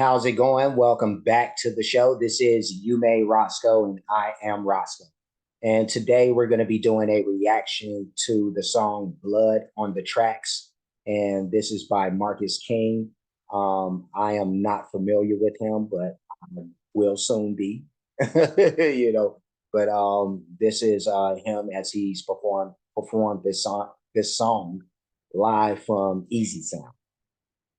How's it going? Welcome back to the show. This is Yume Roscoe, and I am Roscoe. And today we're going to be doing a reaction to the song Blood on the Tracks. And this is by Marcus King. I am not familiar with him, but I will soon be, you know. But this is him as he's performed this song live from Easy Sound.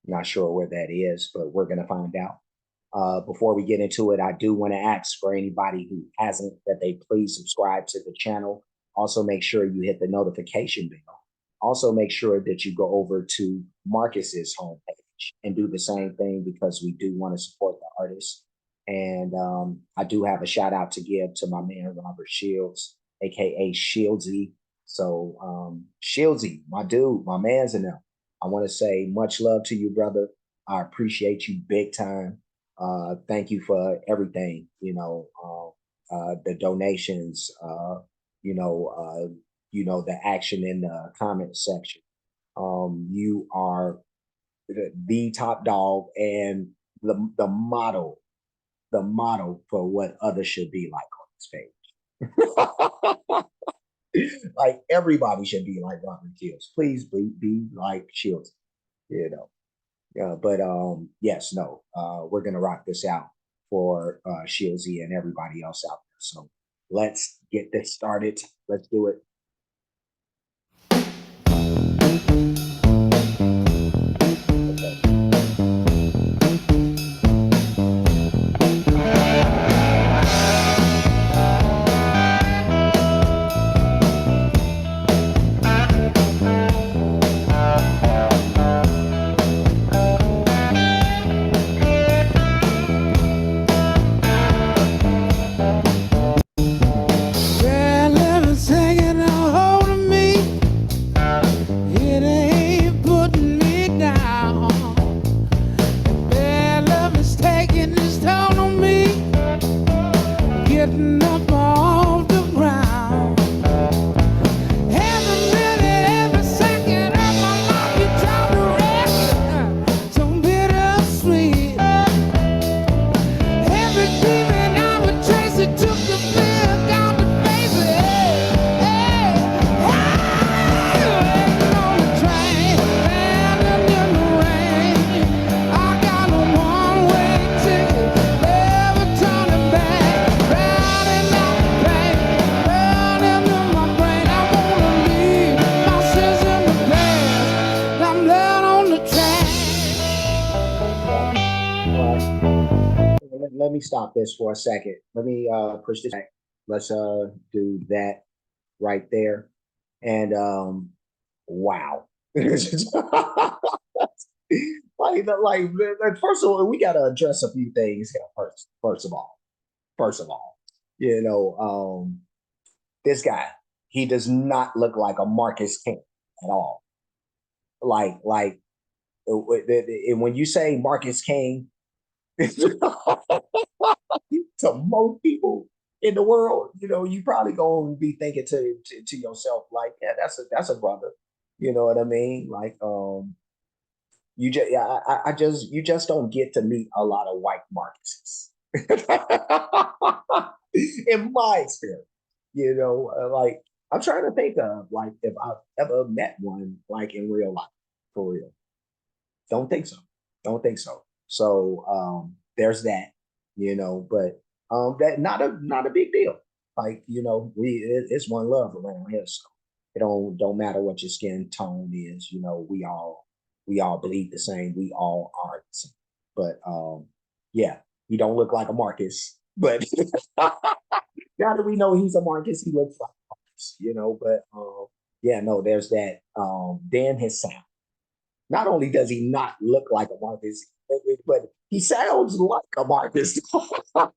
Not sure where that is, but we're going to find out. Before we get into it, I do want to ask for anybody who hasn't that they please subscribe to the channel. Also, make sure you hit the notification bell. Also, make sure that you go over to Marcus's homepage and do the same thing because we do want to support the artist. And I do have a shout out to give to my man Robert Shields, aka Shieldsy. So Shieldsy, my dude, my man's in there. I want to say much love to you, brother. I appreciate you big time. Thank you for everything. The donations. You know, the action in the comment section. You are the top dog and the model for what others should be like on this page. Like everybody should be like Robert Shields. Please be like Shields. You know. But yes, no, we're gonna rock this out for Shieldsy and everybody else out there. So let's get this started. Let's do it. Let me stop this for a second. Let me push this back. Let's do that right there. And wow. First of all, we gotta address a few things here first. First of all, this guy, he does not look like a Marcus King at all. When you say Marcus King, to most people in the world, you probably gonna be thinking to yourself, like, yeah, that's a brother. You know what I mean? Like, you just yeah, you just don't get to meet a lot of white Marcuses. In my experience, like I'm trying to think of like if I've ever met one like in real life, for real. Don't think so. Don't think so. So there's that, but that not a big deal. Like, it's one love around here. So it don't matter what your skin tone is, we all bleed the same. We all are the same. But yeah, he don't look like a Marcus. But now that we know he's a Marcus, he looks like Marcus, but yeah, no, there's that. Then his sound. Not only does he not look like a Marcus, but he sounds like a Marcus. Like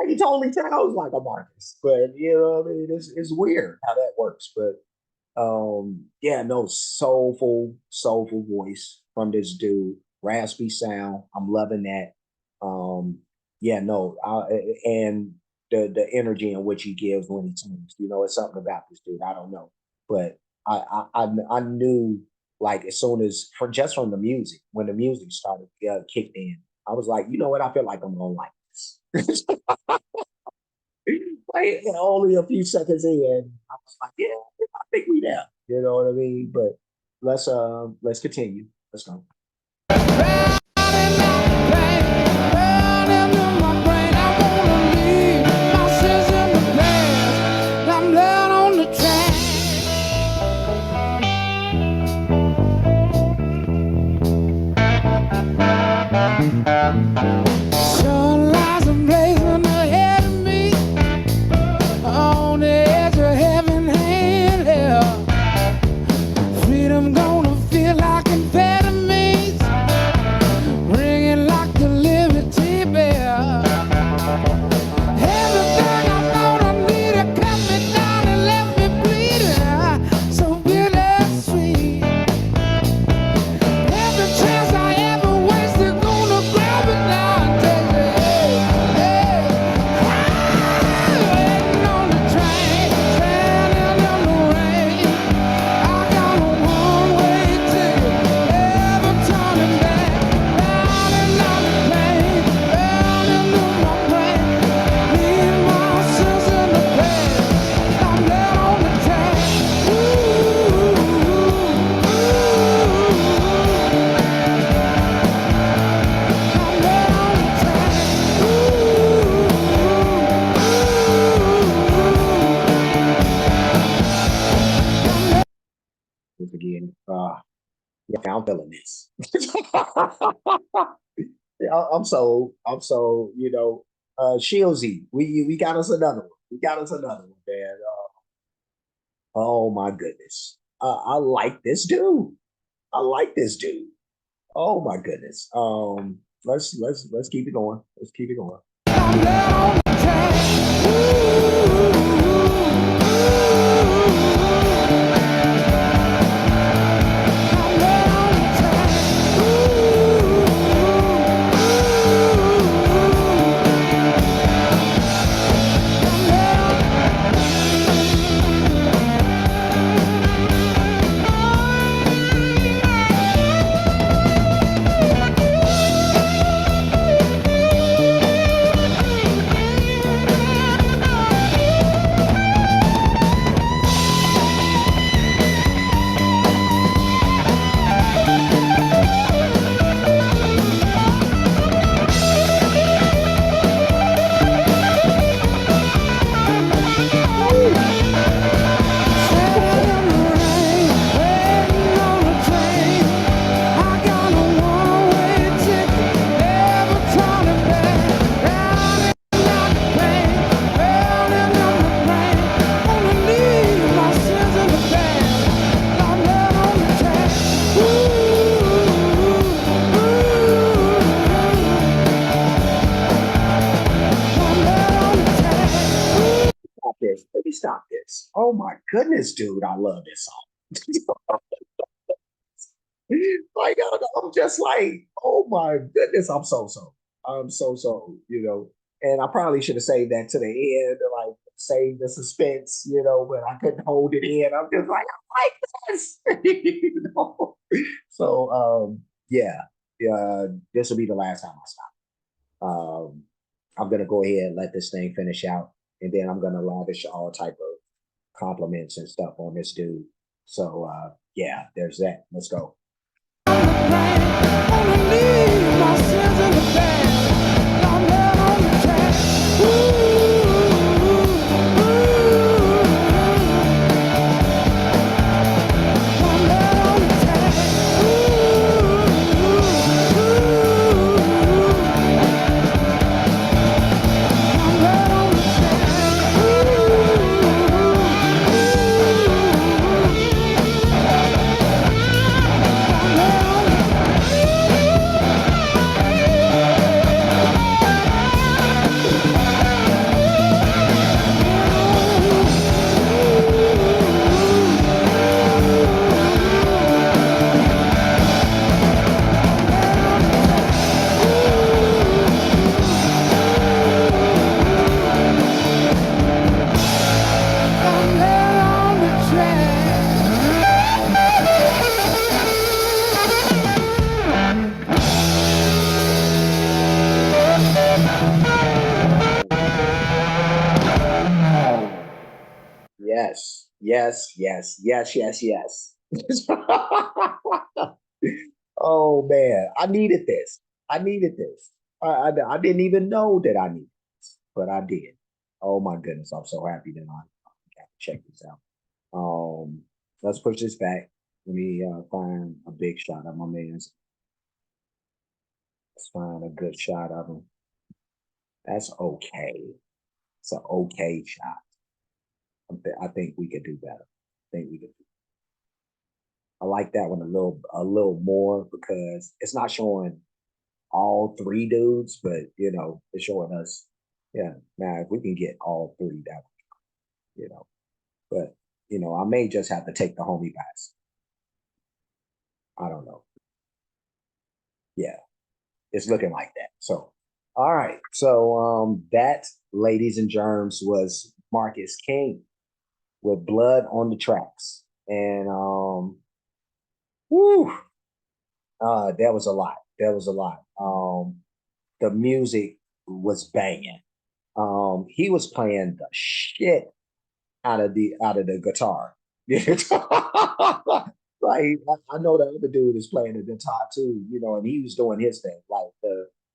he totally sounds like a Marcus. But I mean, it's weird how that works. But yeah, no, soulful voice from this dude, raspy sound. I'm loving that. Yeah, no, and the energy in which he gives when he sings, it's something about this dude. I don't know, but I knew Like as soon as for just from the music, when the music started kicked in, I was like, you know what? I feel like I'm gonna like this. Like only a few seconds in, I was like, yeah, I think we there. You know what I mean? But let's continue. Let's go. Sun lies blazing ahead of me on the edge of heaven and hell. Freedom gonna feel like amphetamines, ringing like the Liberty Bell. Everything I thought I needed cut me down and left me bleeding, so bittersweet. Every chance I ever wasted, gonna grab it now and take it. Hey, waiting on the train, standing in the rain. I got a one-way ticket, never turning back. Drowning on the plane, burning in my brain. Leave my sins in the past. I'm dead on the track. Once again, yeah, I'm feeling this. Yeah, I'm so Shieldsy, we got us another one. We got us another one, man. Oh my goodness. I like this dude. I like this dude. Oh my goodness. Let's keep it going. Let's keep it going. Stop this. Let me stop this. Oh my goodness, dude. I love this song. Like I'm just like, oh my goodness, I'm so. And I probably should have saved that to the end, like save the suspense, but I couldn't hold it in. I'm just like, I like this. So yeah, yeah, this will be the last time I stop. I'm gonna go ahead and let this thing finish out, and then I'm gonna lavish all type of compliments and stuff on this dude. So yeah, there's that. Let's go. Yes, yes, yes, yes, yes. Oh man, I needed this. I needed this. I didn't even know that I needed this, but I did. Oh my goodness, I'm so happy that I got to check this out. Um, let's push this back. Let me find a big shot of my man's. Let's find a good shot of him. That's okay. It's an okay shot. I think we could do better. I think we could. I like that one a little more because it's not showing all three dudes, but it's showing us. Yeah, now if we can get all three, that you know, but I may just have to take the homie pass. I don't know. Yeah, it's looking like that. So, all right. So, that, ladies and germs, was Marcus King with Blood on the Tracks, and whew, that was a lot. That was a lot. The music was banging. He was playing the shit out of the guitar. Like I know the other dude is playing the guitar too, and he was doing his thing. Like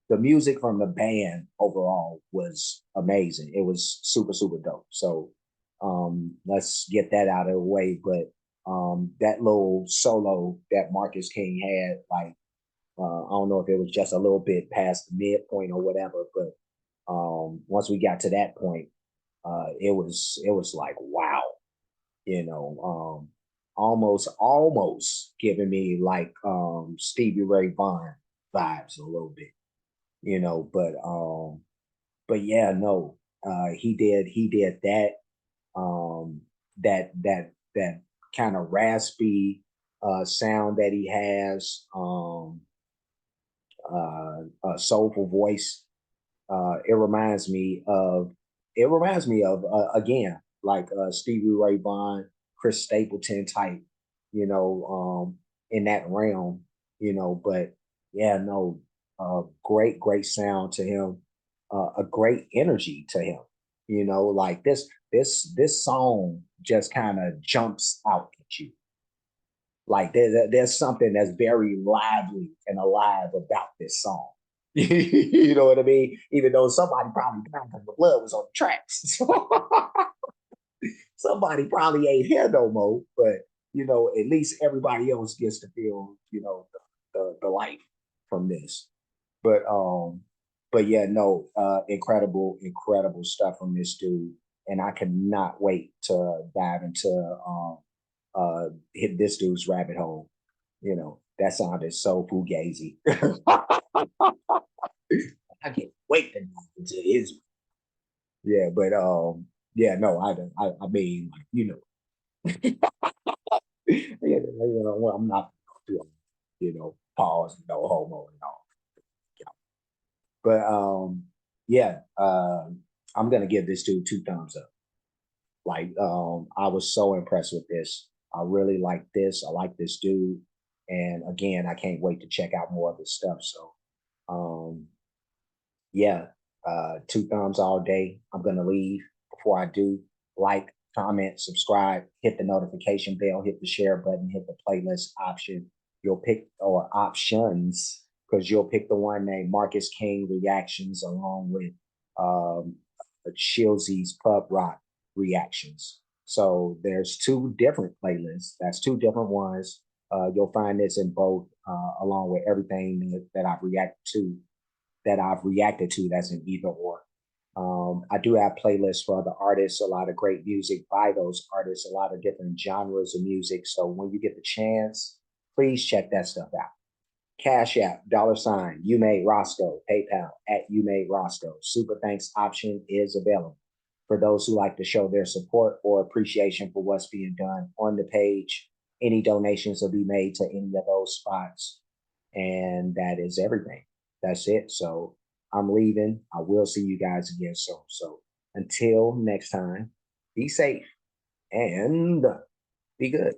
the music from the band overall was amazing. It was super super dope. So let's get that out of the way. But that little solo that Marcus King had, like I don't know if it was just a little bit past the midpoint or whatever, but once we got to that point, it was like wow, you know, almost giving me like Stevie Ray Vaughan vibes a little bit, but yeah, no, he did that that kind of raspy sound that he has, a soulful voice. It reminds me of again like Stevie Ray Vaughan, Chris Stapleton type, in that realm, But yeah, no, great sound to him, a great energy to him. Like this song just kind of jumps out at you. Like there's something that's very lively and alive about this song. You know what I mean? Even though somebody probably died because the blood was on the tracks. Somebody probably ain't here no more, but at least everybody else gets to feel, the life from this. But yeah, no, incredible stuff from this dude. And I cannot wait to dive into hit this dude's rabbit hole. That sounded so fugazi. I can't wait to dive into his. Yeah, but yeah, no, I don't. I mean, like, well, I'm not doing, pause, no homo and all. Yeah. But yeah, I'm gonna give this dude two thumbs up. Like, I was so impressed with this. I really like this. I like this dude, and again, I can't wait to check out more of his stuff. So, um, yeah, two thumbs all day. I'm gonna leave. Before I do, like, comment, subscribe, hit the notification bell, hit the share button, hit the playlist option. You'll pick or options because you'll pick the one named Marcus King Reactions along with um Shilzy's Pub Rock Reactions. So there's two different playlists. That's two different ones. You'll find this in both, along with everything that I've reacted to that's in either or. I do have playlists for other artists, a lot of great music by those artists, a lot of different genres of music. So when you get the chance, please check that stuff out. Cash App, $ you made Roscoe, PayPal at you made Roscoe. Super thanks option is available for those who like to show their support or appreciation for what's being done on the page. Any donations will be made to any of those spots. And that is everything. That's it. So I'm leaving. I will see you guys again soon. So until next time, be safe and be good.